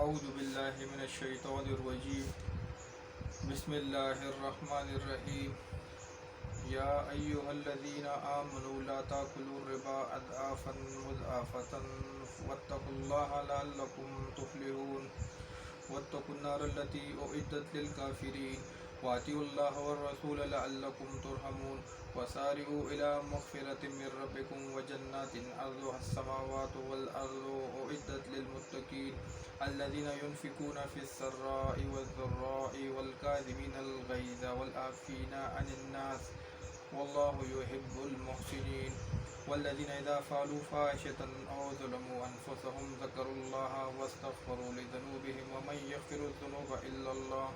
أعوذ بالله من الشيطان الرجيم. بسم الله الرحمن الرحيم. يا أيها الذين آمنوا لا تأكلوا الربا أضعافا مضاعفة واتقوا الله لعلكم تفلحون. واتقوا النار التي أعدت للكافرين وأطيعوا الله والرسول لعلكم ترحمون. وسارعوا إلى مغفرة من ربكم وجنات عرضها السماوات والأرض أعدت للمتقين الذين ينفقون في السراء والضراء والكاظمين الغيظ والعافين عن الناس والله يحب المحسنين. والذين إذا فعلوا فاحشة أو ظلموا أنفسهم ذكروا الله واستغفروا لذنوبهم ومن يغفر الذنوب إلا الله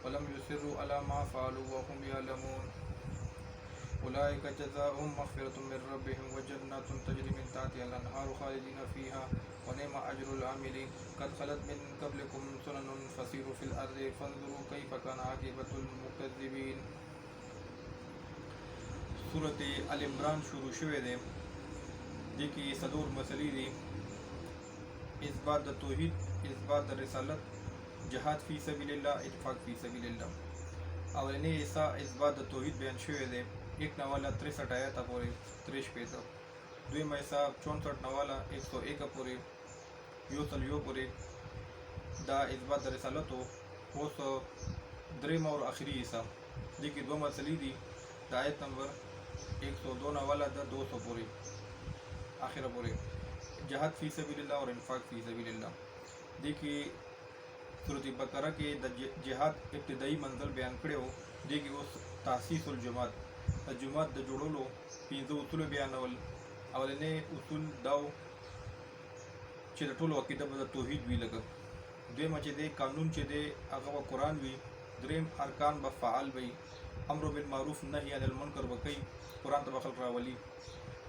ولم يصروا على ما فعلوا وهم يعلمون. أولئك جزاؤهم مغفرة من ربهم وجنات تجري من تحتها الأنهار خالدين فيها ونعم أجر العاملين. قد خلت من قبلكم سنن فسيروا في الأرض فانظروا كيف كان عاقبة المكذبين. سورة آل عمران شروع شوه ده دي کی صدور مسئلې دي: اثبات د توحید، اثبات د رسالت، جهاد فی سبیل الله، اتفاق فی سبیل الله. اولنی حصہ اثبات د توحید بیان شوی دی 1 نواله 63 آیات پورې 63 پیته. دویم حصہ 64 نواله 101 پورې یو پورې دا اثبات د رسالت. اوس دریم او اخری حصہ دي کې دوه مسئلې دي د آیت نمبر 102 نواله د 200 پورې آخره پورې، جهاد فی سبیل الله اور انفاق فی سبیل الله. دي کې سورۃ بقره کې د جهاد ابتدائی منزل بیان کړو. دي کې اوس تاسیس الجماعت، د جماعت د جوړولو 5 اصول بیانول. اولنې اصول داو چې د ټولو عقیده په توحید وی لګ. دویم چې د قانون چې د هغه قرآن وی. دریم ارکان به فعال وي، امر بالمعروف نهی عن المنکر وکي، قرآن ته خلق راولي،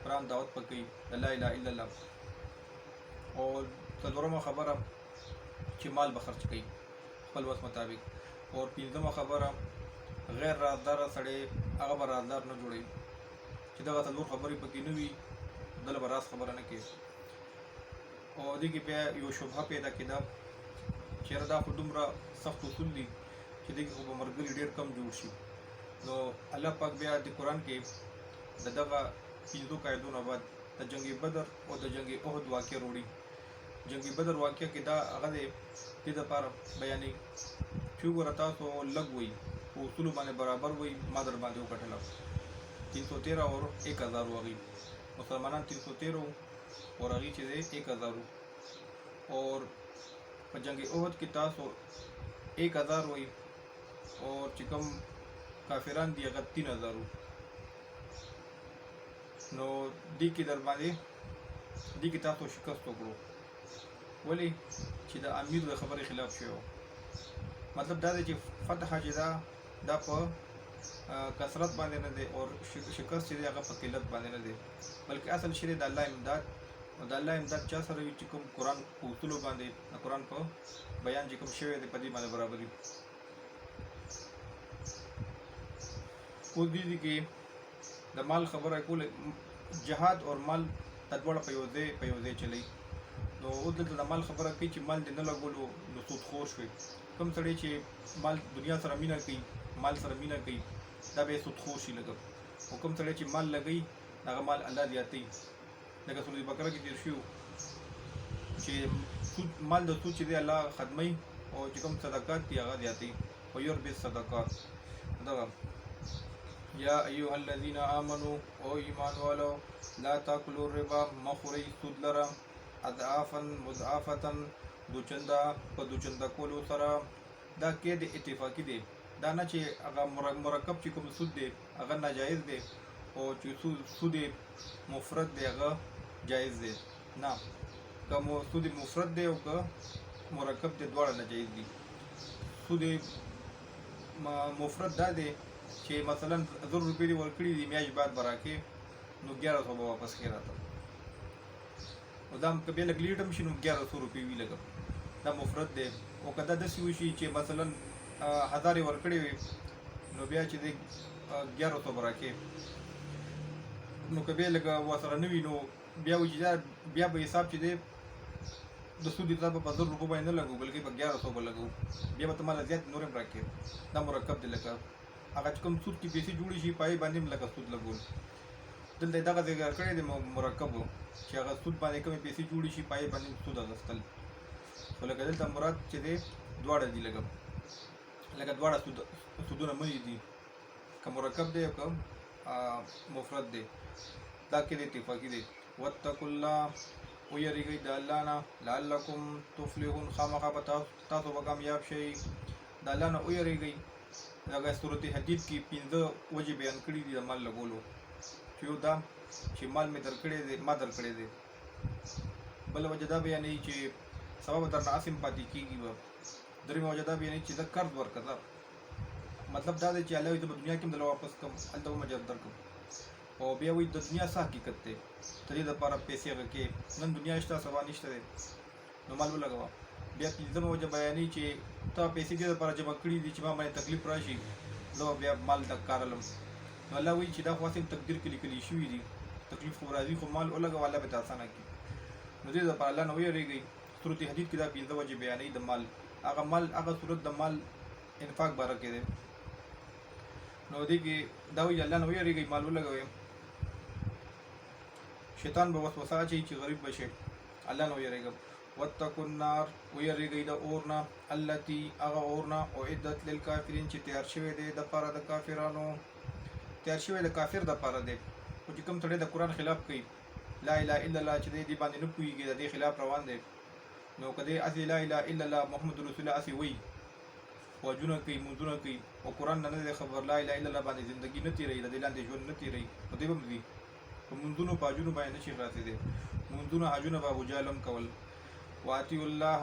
قرآن دعوت پکې لا اله الا الله. او څلورمه خبره چې مال به خرچ کړي خپل وس مطابق. او پنځمه خبره غیر رازدار سړی هغه به رازدار نه جوړي چې دغه څلور خبرې پکې نه وي دله به راز خبره نه کوي. او دې کې بیا یو شبهه پیدا کېده چېرې دا خو دومره سخت اصول دي چې دې کې خو به ملګري ډېر کم جوړ شي. نو الله پاک بیا د قرآن کې د دغه 5 قاعدو نه بعد د جنگ بدر او د جنگ احد واقع وروړي. جنگ بدر واقع کې دا هغه د دې لپاره بیانې چې وګوره تاسو لږ وي په اصولو باندې برابر وي، ما در باندې وکټله 313 اور 1000 وغي مسلمانان 313 اور هغې چې دی 1000. اور په جنگ احد کې تاسو 1000 وي اور چې کوم کافران دی هغه 3000. نو دې کې در باندې دې کې تاسو شکست وکړو. ولې چې د امیر د خبرې خلاف شوی. مطلب دا دی چې فتح چې دا په کثرت باندې نه دی او شکست چې دی هغه په قلت باندې نه دی، بلکې اصل شی د الله امداد. او د الله امداد چا سره وي چې کوم قرآن په اصولو باندې د قرآن په بیان چې کوم شوی دی په دې باندې برابر وي. اوس دې کې د مال خبره کوله، جهاد اور مال تدوړه په یو ځای چلی. نو اوس دلته د مال خبره کوي چې مال دې نه لګولو نو سود خور شوي. کوم سړی چې مال دنیا سره مینه کوي، مال سره مینه کوي، دا به سود خور شي لګ. او کوم سړی چې مال لګوي هغه مال الله زیاتوي. لکه سورۃ بقره کې تیر شو چې مال د سود چې دی الله خدمي او چې کوم صدقات دي هغه زیاتوي. او یربي صدقات دغه یا ایها الذین آمنوا او ایمان والو لا تاکلوا الربا مخوري سود لره اضعافا مضاعفه دوچنده په دوچنده کولو سره. دا کې د اتفاقی دی، دا نه چې هغه مرکب چې کوم سود دی هغه ناجایز دی او چې سود مفرد دی هغه جایز دی. نه، کوم سود مفرد دی او که مرکب دی دواړه ناجایز دي. سود مفرد دا دی چې مثلا 1000 روپۍ دی ورکړي دي، میاشت بعد به راکې نو 1100 به واپس کړي راته. او دا که بیا لږ لیټ هم شي نو 1100 روپۍ وي لږ، دا مفرد دی. او که دا داسې وشي چې مثلا 1000 یې ورکړې وي نو بیا چې دی 1100 به راکې، نو که بیا لږ ورسره نه وي نو بیا وایي چې بیا به حساب چې دی د سود حساب په 1000 روپو باندې نه لګو بلکې په 1100 به لګو بیا به تماله زیات نور هم راکې دا مرکب دی لکه هغه چې کوم سود کې پیسې جوړې شي پای باندې هم لکه سود لګول دلته دغه ذکر کړی دی مرکب چې هغه سود باندې کومې پیسې جوړې شي پای باندې سود اخیستل خو لکه دلته مراد چې دی دواړه دي لکه دواړه سودونه مې دي که مرکب دی او که مفرد دی دا کې د اتفاقي دی واتقوا الله ویریږئ د الله نه لعلکم تفلحون خامخا به تاسو به کامیاب شئ د الله نه ویریږئ هغه سورت حدید کې 15 وجې بیان کړي دي د مال لګولو چې یو دا چې مال مې درکړی دی بل وجه دا بیانوي چې سبب درنه عاصم پاتې کېږي به درېیمه وجه دا بیانوي چې زه قرض ورکړه مطلب دا دی چې الله وایي زه په دنیا کې هم دله واپس کړم هلته به مجر درکړم او بیا وایي د دنیا څه حقیقت دی د دې دپاره پیسې هغه کې نن دنیا شته سبا نشته دی نو مال ولګوه بیا پنځمه وجه بیانوي چې تا پیسې دې دپاره جمع کړي دي چې ما باندې تکلیف راشي زه به بیا مال کارلم نو الله وایي چې دا خو هسې تقدیر کې لیکلي شوي دي تکلیف خو راځي خو مال ولګوه الله به ته اسانه کړي نو دې دپاره الله نه ویریږئ سورت حدید کې دا 15 وجې بیانوي د مال هغه صورت د مال انفاق باره کې دی نو دې کې دا وایي الله نه ویریږئ مال ولګوئ شیطان به وسوسه اچوي چې غریب بشي الله نه ویریږم واتقوا النار ویریږئ د اور نه التي هغه اور نه اعدت للکافرین چې تیار شوی دی د پاره د کافرانو تیار شوی د کافر د پاره دی او چې کوم سړی د قرآن خلاف کوي لا اله الا الله چې دې باندې نه پوهېږي د دې خلاف روان دی نو که دې هسې لا اله الا الله محمد رسول الله هسې وایي واجونه کوي مونځونه کوي او قرآن نه دی خبر لا اله الا الله باندې زندګي نه تېروي د دې لاندې ژوند نه تېروي نو دې به هم ځي په مونځونو په حجونو باندې نشي خلاصېدی مونځونه حجونه به ابوجهل هم کول واطیعوا الله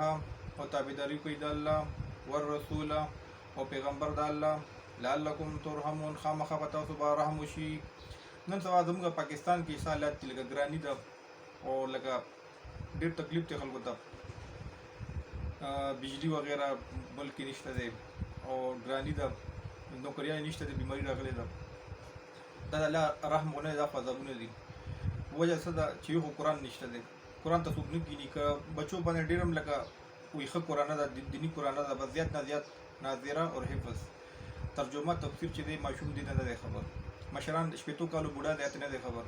او تابعداري کوي د الله والرسول او پیغمبر د الله لعلکم ترحمون خامخا به تاسو به رحم وشي نن سبا زموږ پاکستان کې څه حالات دي لکه ګراني ده او لکه ډېر تکلیف دی خلکو ته بجلی وغیره بلکې نشته دی او ګراني ده نوکریان نشته دی بیماري راغلې ده دا د الله رحم ونه دی دا خو عذابونه دي وجه څه ده چې یو خو قرآن نشته دی قرآن ته څوک نه کیني که بچو باندې ډېر هم لکه وایي ښه قرآن ده دیني قرآن ده بس زیات نه زیات ناظره او حفظ ترجمه تفسیر چې دی ماشوم دی نه دی خبر مشران شپېتو کالو بوډا دی ته نه دی خبر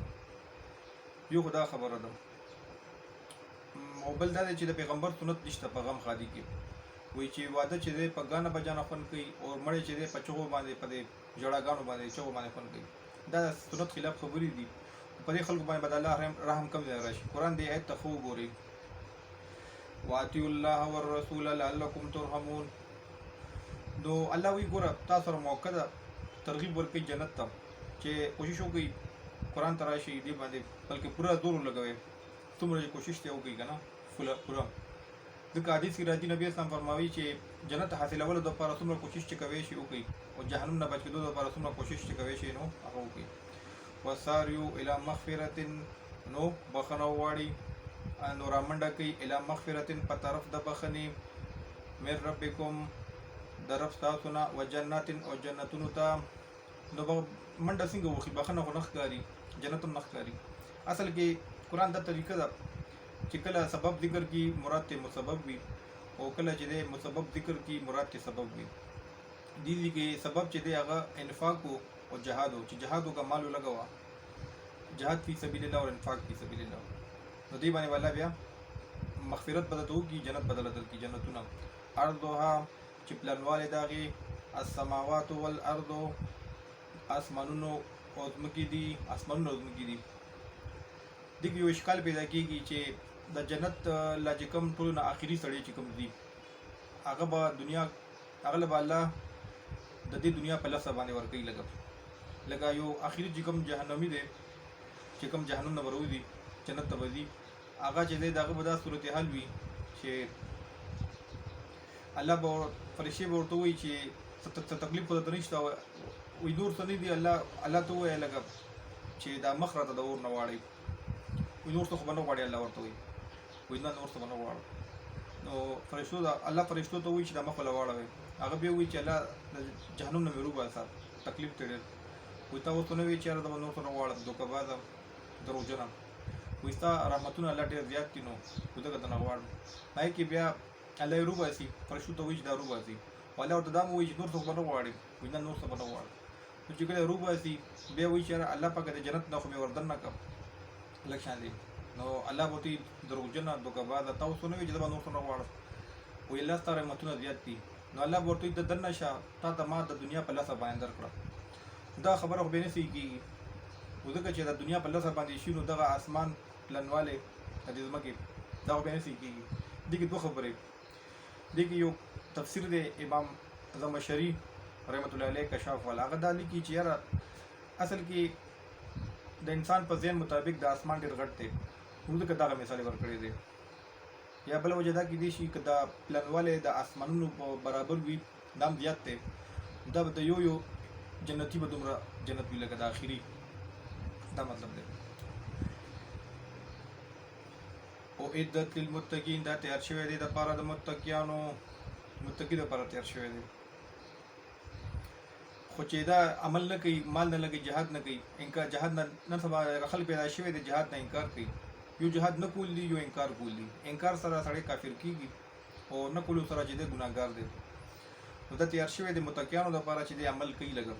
یو خو دا خبره ده او بل دا دی چې د پیغمبر سنت نشته په غم خادي کې وایي چې واده چې دی په ګانه بجانه خوند کوي او مړی چې دی په چغو باندې په دې ژړاګانو باندې چغو باندې خوند کوي دا سنت خلاف خبرې دي په دې خلکو باندې به د الله رحم کم ځای راشي قرآن دې آیت ته خو وګورئ واطیعوا الله والرسول لعلکم ترحمون نو الله وی ګوره تاسو سره موقع ده ترغیب ورکړئ جنت ته چې کوشش وکړئ قرآن ته راشئ دې باندې بلکې پوره زور ولګوئ څومره چې کوشش ته وکړئ که نه پوره ځکه حدیث کې راځي نبي اسلام فرماوي چې جنت حاصلولو دپاره څومره کوشش چې کوی شي وکړئ او جهنم نه بچ کېدو دپاره څومره کوشش چې کوی شي نو هغه وکړئ وساریو الی مغفرة نو بخنه وغواړئ نو رامنډه کوي الی مغفرة په طرف د بخنې من ربکم د رب ستاسو نه و جنات او جنتونو ته نو به منډه څنګه وخي بخنه خو نه ښکاري جنت هم نه ښکاري اصل کې قرآن دا طریقه ده چې کله سبب ذکر کی مراد ته مسبب وي او کله چې دی مسبب ذکر کی مراد ته سبب وي دي کې سبب چې دی هغه انفاق او جهاد او چې جهاد او مال لګوا جهاد فی سبیل الله او انفاق فی سبیل الله نو دی باندې والا بیا مغفرت بدلو کی جنت بدلدل کی جنتونه ارضها چې پلانواله داغي السماوات والارض اسمانونو او ځمکې دي اسمانونو او ځمکې دي دغه یو اشکال پیدا کیږي چې د جنت لا چې کوم ټول نه اخري سړی چې کوم دي هغه به دنیا هغه به الله د دې دنیا په لاسه باندې ورکوي لکه یو اخري چې کوم جهنمی دی چې کوم جهنم نه وروځي جنت ته وځي هغه چې دی دغه به دا صورتحال وي چې الله به فرشتې به ورته وایي چې تکلیف خو درته نشته وایي نور څه نه دي الله ته ووایه لکه چې دا مخ راته د اور نه واړئ وایي نور څه خو به نه غواړي الله ورته وایي نه نور څه به نه غواړم نو فرشتو الله فرشتو ته وایي چې دا مخ وله واړوئ هغه بیا وایي چې الله د جهنم نه مې روباسه تکلیف ته ډېر وایي تا ورته نه وایي چې یاره دا به نور څه نه غواړم دوکهبازه دروغجنه وایي ستا رحمتونه الله ډېر زیات دي نو ځکه درنه غواړم. هغې کې بیا الله یې روباسي، فرشتو ته وایي چې دا روباسي، او الله ورته دا هم وایي چې نور څه به نه غواړې، وایي نه نور څه به نه غواړم. نو چې کله روباسي بیا وایي چې الله پاکه د جنت نه خو مې ور دننه کړه لږ شان دی. نو الله به ورته وایي دروغجنه دوکهبازه تا اوس ونه وایي چې زه به نور څه نه غواړم، وایي الله ستا رحمتونه زیات دي. نو الله به ورته وایي ته دننه شه، تا ته ما د دنیا په لسه باندې درکړه. دا خبره خو بیا نه صحیح کېږي، خو ځکه چې د دنیا په لسه باندې شي نو دغه آسمان پلنوالی د دې ځمکې دا خو بیا نه صحیح کېږي. دې کې دوه خبرې، دې کې یو تفسیر دی امام زمخشري رحمت الله علیه کشاف والا، هغه دا لیکي چې یاره اصل کې د انسان په ذهن مطابق د آسمان ډېر غټ دی، نو ځکه دغه مثال یې ورکړی دی. یا بله وجه دا کېدای شي که دا پلنوالی د آسمانونو په برابر وي دا هم زیات دی، دا به د یو جنتي به دومره جنت وي لکه د آخري، دا مطلب دی. اعدت للمتقین دا تیار شوی دی د پاره د متقیانو، متقی د پاره تیار شوی دی. خو چې دا عمل نه کوي، مال نه لګي، جهاد نه کوي، انکار جهاد نه سبا خلک پیدا شوی دی جهاد نه انکار کوي. یو جهاد نه کول دي، یو انکار کول دي. انکار سره سړی کافر کیږي او نه کولو سره چې دی ګناهګار دی. نو دا تیار شوی دی متقیانو لپاره چې دی عمل کوي لګا،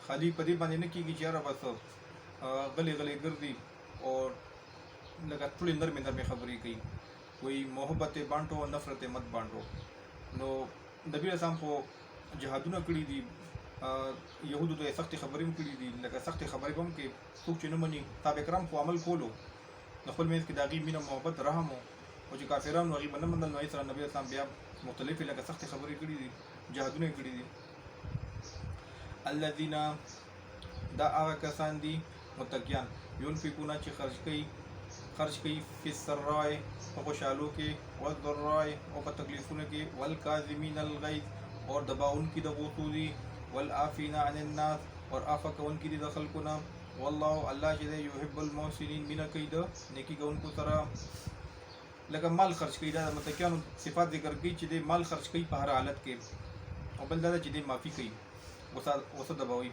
خالی په دې باندې نه کیږي چې یاره بس غلی غلی ګرځي او لکه ټولې نرمې نرمې خبرې کوي، وایي محبت بانټو نفرت مت بانټو. نو نبی اسلام خو جهادونه کړي دي، یهودو ته سختې خبرې هم کړي دي، لکه سختې خبرې به هم کې څوک چې نه مني تابع کرام خو عمل کولو، د خپل منځ کې د هغې مینه محبت رحم و، او چې کافرانو هغې به نه منل نو هغې سره نبي اسلام بیا مختلفې لکه سختې خبرې کړي دي، جهادونه یې کړي دي. الذین دا هغه کسان دي متقیان ينفقون چې خرج کوي فی السراء په خوشحالو کې، والضراء او په تکلیفونو کې، والکاظمین الغیظ اور دباونکي د غوسو دي، والعافین عن الناس اور عفو کوونکي دي د خلکو نه، والله الله چې دی یحب المحسنین مینه کوي د نیکي کوونکو سره. لکه مال خرج کوي، دا د متقیانو صفات ذکر کوي چې دی مال خرج کوي په هر حالت کې، او بل دا چې دی معافي کوي، غصه دباوي.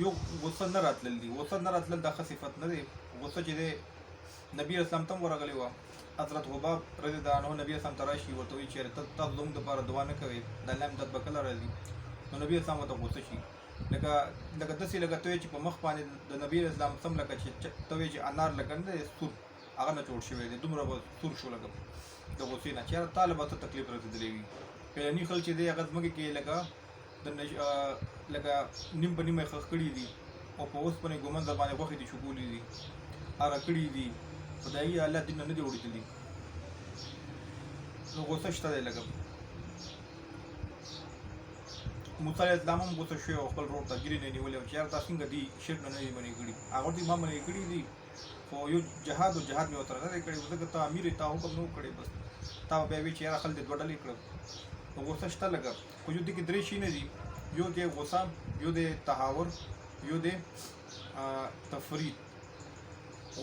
یو غصه نه راتلل دي، غصه نه راتلل دا ښه صفت نه دی. غصه چې دی نبی اسلام ته هم ورغلی وه، حضرت حباب رضی الله عنه نبی اسلام ته راشي ورته وایي چې تاسو زموږ دپاره دعا نه کوئ، د الله امداد به کله راځي؟ نو نبی اسلام ورته غصه شي، لکه داسې لکه ته وایې چې په مخ باندې د نبی اسلام سم لکه چې ته وایې چې انار لکه نه دی سور هغه نه جوړ شوی دی، دومره به سور شو لکه د غصې نه، چې یاره تا له به څه تکلیف رسېدلی وي. پهلني خلک چې دی هغه ځمکې کې لکه نیم په نیمه خښ کړي دي او په اوسپنې ګومنځ باندې غوښې دي شګولي دي، هغه کړي دي، خو د هغې الله دین نه دي اورېدلي. نو غوسه شته دی. لکه موسی علیه السلام هم غوسه شوی او خپل ورور ته ګیرې نه یې نیولې وه چې یاره تا څنګه دي شرک نه دي منې کړي، هغه ورته ما منې کړي دي، خو یو جهاد مې ورسره نه دی کړی، ځکه ته امیر یې، تا حکم نه و کړی، بس تا به بیا وایي چې یاره خل دې دوه ډلې کړم. نو غوسه شته لږه، خو یو دې کې درې شي نه دي، یو دی غصه، یو دی تهاور، یو دی تفرید.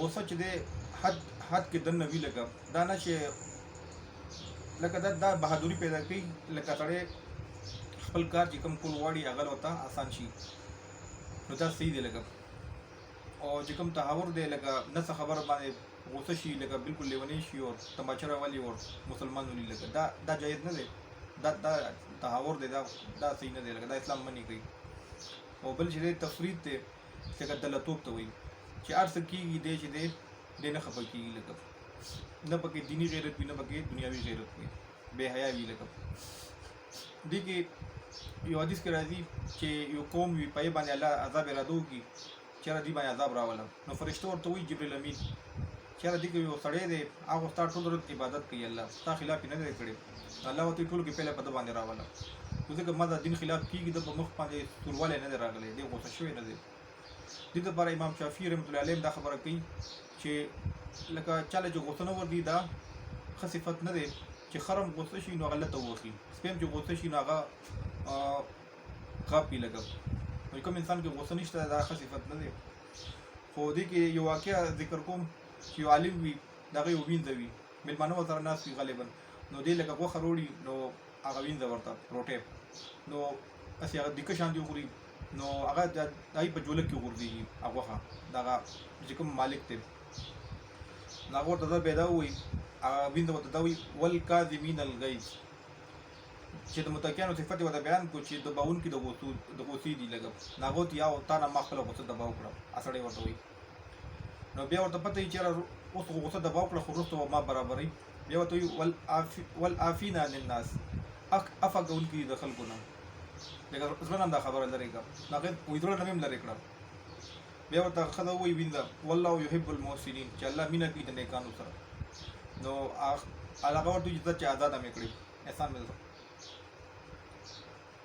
غصه چې دی حد کې دننه وي، لکه دا نه چې لکه دا بهادوري پیدا کوي، لکه سړی خپل کار چې کوم کول غواړي هغه ورته آسان شي، نو دا صحیح دی. لکه او چې کوم تهاور دی، لکه نه څه خبره باندې غصه شي، لکه بالکل لیونی شي او تماچه راولي او مسلمان ولي، لکه دا جایز نه دی، دا تهاور دی، دا صحیح نه دی، لکه دا اسلام منې کوي. او بل چې دی تفرید دی، لکه دلتوب ته وایي چې هر څه کېږي دی چې دی نه خفه کېږي، لکه نه پکې دیني غیرت وي، نه پکې دنیاوي غیرت وي، بې حیا وي. لکه دې کې یو حدیث کې راځي چې یو قوم وي په یې باندې الله عذاب اراده وکړي چې یاره دې باندې عذاب راوله، نو فرشتو ورته وایي جبریل امین چې یاره دې کې یو سړی دی هغه ستا ټول ورځ عبادت کوي، الله ستا خلاف یې نه دی کړی، الله ورته ټولو کې پهله په ده باندې راوله، خو ځکه ما دا دین خلاف کېږي، ده په مخ باندې سوروالی نه دی راغلی، دی غوسه شوی نه دی. دې دپاره امام شافعي رحمت الله علیه دا خبره کوي چې لکه چاله چې غوسه نه ورځي دا ښه صفت نه دی، چې خرم غوسه شي نو هغه لته ووخي، سپی هم چې غوسه شي نو هغه غاپي. لکه کوم انسان کې غوسه نشته دا ښه صفت نه دی. خو دې کې یو واقعه ذکر کوم چې یو عالم وي، د هغه یو وینځه وي، مېلمانه ورسره ناست وي غالبا، نو دې لکه غوښه روړي، نو هغه وینځه ورته روټۍ، نو هسې هغه دیکه شانتې وخوري، نو هغه دای په جوله کې غورځي هغه دغه چې کوم مالک ته ناغور ته پیدا وي وینځ وته دا وي والکاظمین الغیظ چې د متکیانو صفت وته بیان کو چې د باون کې د غوسی دی لګب ناغوت یا او تا نه مخله غوسه د باو کړه اسړې ورته وي نو بیا ورته پته یې چې اوس غوسه د باو کړه خو وروسته ما برابرې بیا ورته وي والعافینا للناس افقون کې د خلکو نه لکه زما دا خبره لري کا ناغه وې ټول نوم لري کړه بیا ورته خدای وي ویندا والله يحب المحسنين چې الله مینا کوي د نیکانو سره نو هغه ورته چې آزاد مې کړی احسان مې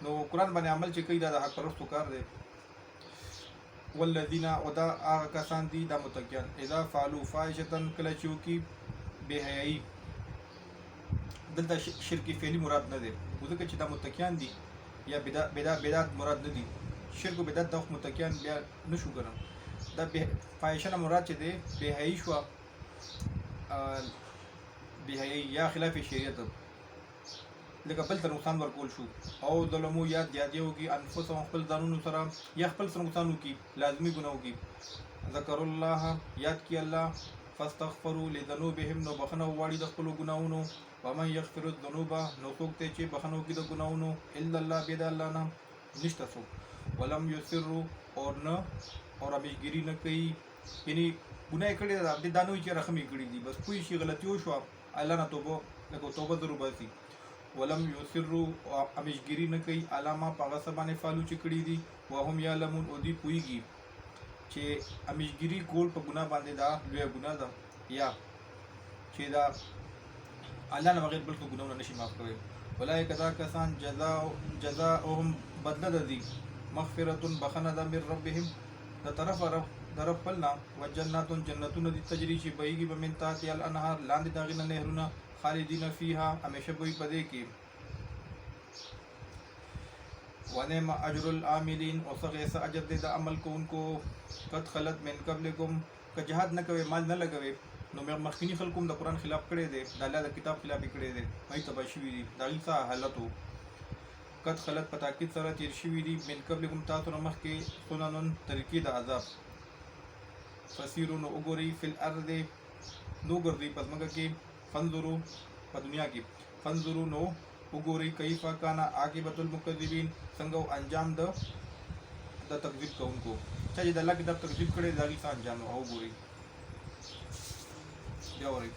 نو قرآن باندې عمل چې کوي دا د حق پرستو کار دی والذین ودا هغه کسان دي دا متقین اذا فعلوا فاحشة کله چې وکي بے حیايي دلته شرک فعلی مراد نه دی ځکه چې دا متقین دي یا بدعت مراد نه دي شرک او بدعت د متقین بیا نشو ګرم دا فاحشه مراد چې دی بے حیايي شو بے حیايي یا خلاف شریعت لکه بل تر نقصان ورکول شو او ظلمو یا زیاتیو کی انفسهم خپل ځانونو سره یا خپل سره نقصانو کی لازمی ګناو کی ذکر الله یاد کی الله فاستغفروا لذنوبهم نو بخنه واړي د خپل ګناونو ومن یغفر الذنوب نو څوک ته چې بخنو کی د ګناونو الا الله بيد الله نه نشته څوک ولم یسروا اور ابيګری نه کوي یعنی ګناه کړی دا دانوي چې رحمي کړی دي بس کوئی شي غلطي وشو الله نه توبه ضرور باسي ولم یسروا امیشګری نه کوي علامه پاغه سبانه فالو چې کړی دي وهم یعلمون او دی پویږي چې امیشګری کول په ګناه باندې دا لوی ګناه ده یا چې دا الله نه بغیر بل څه ګناه نشي معاف کوي ولای کذا کسان جزاءهم بدل دي مغفرة بخنه ده من ربهم د طرف درفلنا وجنات جنتون دي تجري چې بهيږي به من تحت الانهار لاندې داغینه نهرونه خالدین فیها همیشه بوی پدې کې ونعم اجر العاملین او څنګه اجر دې د عمل کوونکو قد خلت من قبلکم که جهاد نه کوي مال نه لګوي نو مخکینی خلکو د قران خلاف کړي دي د الله د کتاب خلاف کړي دي هي تبشوی دي دا څه حالتو قد خلت پتا کې سره تیر شوی دي من قبلکم تاسو نه مخکې سنن طریقې د عذاب فسیرون وګوري فی الارض نو ګرځي پس مګه کې فانظروا په دنیا کې فانظروا نو وګورئ کیف کان عاقبت المکذبین څنګه انجام د تکذیب کوونکو چې د الله کتاب تکذیب کړي دغه څه انجام او وګورئ بیا ورئ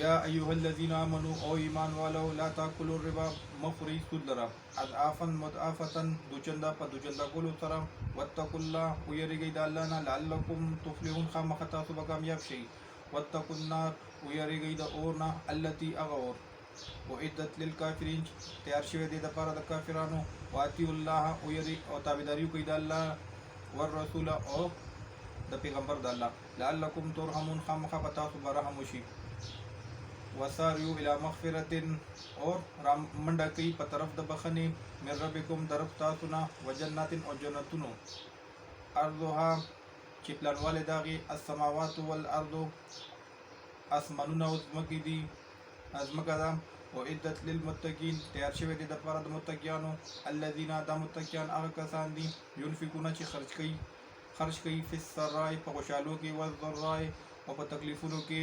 یا ایها الذین آمنوا او ایمان والو لا تاکلوا الربا مخری سود لرا اضعافا مضاعفه دوچندا په دوچندا کولو سره واتقوا الله ويرګي د الله نه لعلکم تفلحون خامختا سبا کامیاب شي واتقوا النار ويرګي د اورنا التي اغور وعدت للكافرين تیار شوی دی د پاره د کافرانو واتی الله ويري او تابعداري کوي د الله والرسول او د پیغمبر د الله لعلکم ترحمون خامخا پتا سبا رحم وشي وساريو الى مغفرة اور رام منډه کوي په طرف د بخنه من ربکم طرف تاسو نه وجنات او جنتونو ارضها چې پلانواله داغي السماوات والارض اسمانونه او ځمکې دي ازمکه ده او عدت للمتقین تیار شوی دي د لپاره د متقینانو الذين د متقین هغه کسان دي ينفقون چې خرج کوي په سراي په خوشالو کې او ضراي او په تکلیفونو کې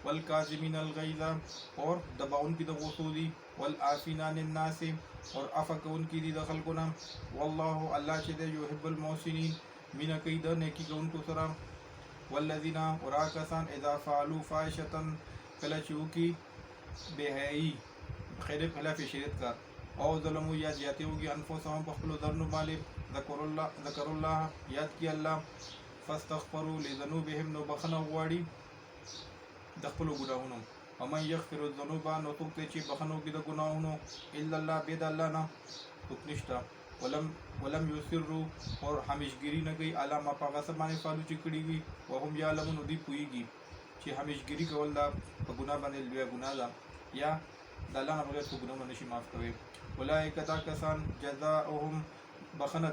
والکاظمین الغیظ اور دباون کی د غوسو دي والعافین عن الناس اور عفقون کی دي د خلقنا والله الله چې د يحب المحسنین مینا کوي د نیکی کوونکو سره والذین وراکسان اذا فعلوا فاحشة کله چې وکي بے حیايي خیر خلاف شریعت کا او ظلمو یا زیاتیو کی انفسهم په خپل ځانونو باندې ذکر الله یاد کی الله فاستغفروا لذنوبهم نو بخنه غواړي د خپل ګناهونو ومن یغفر الذنوب نو څوک چې بخنو کې د ګناهونو الا الله بيد الله نه څوک نشته ولم یسروا اور همیشګری نه کوي علامه پاغه سمانه فالو چې کړی وي وهم یعلمون دی پویږي چې همیشګری کول دا په ګناه باندې لوی ګناه ده یا د الله نه بغیر څه ګناه نشي معاف کوي اولئک کسان جزاؤهم بخنه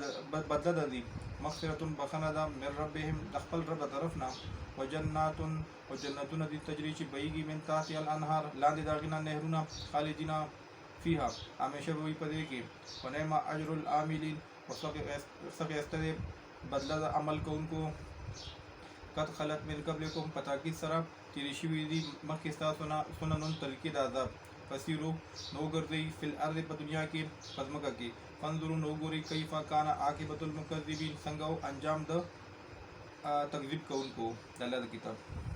بدل دي مغفرة بخنه ده من ربهم د خپل رب طرفنا وجنات او جنتون دي تجري چې بهيږي من تحت الانهار لاندې داغینه نهرونه خالدین फ़ीहा हमेशा वही पदे के वनेमा अजरुल आमिलीन वसक़ बदला द अमल को उनको कद खलत मिन क़ब्लिकुम पता की सरा तिरिशी विधि मक्किस्ता सुनन तरीके दाज़ाब फसीरो नोगरज़ई फिल अर्ज़ प दुनिया के फज़मका के फंजुरु नोगुरी कईफ़ा काना आक़िबतुल मुकज़्ज़िबीन संगो अंजाम द तकज़ीब का उनको दल्ला द किताब।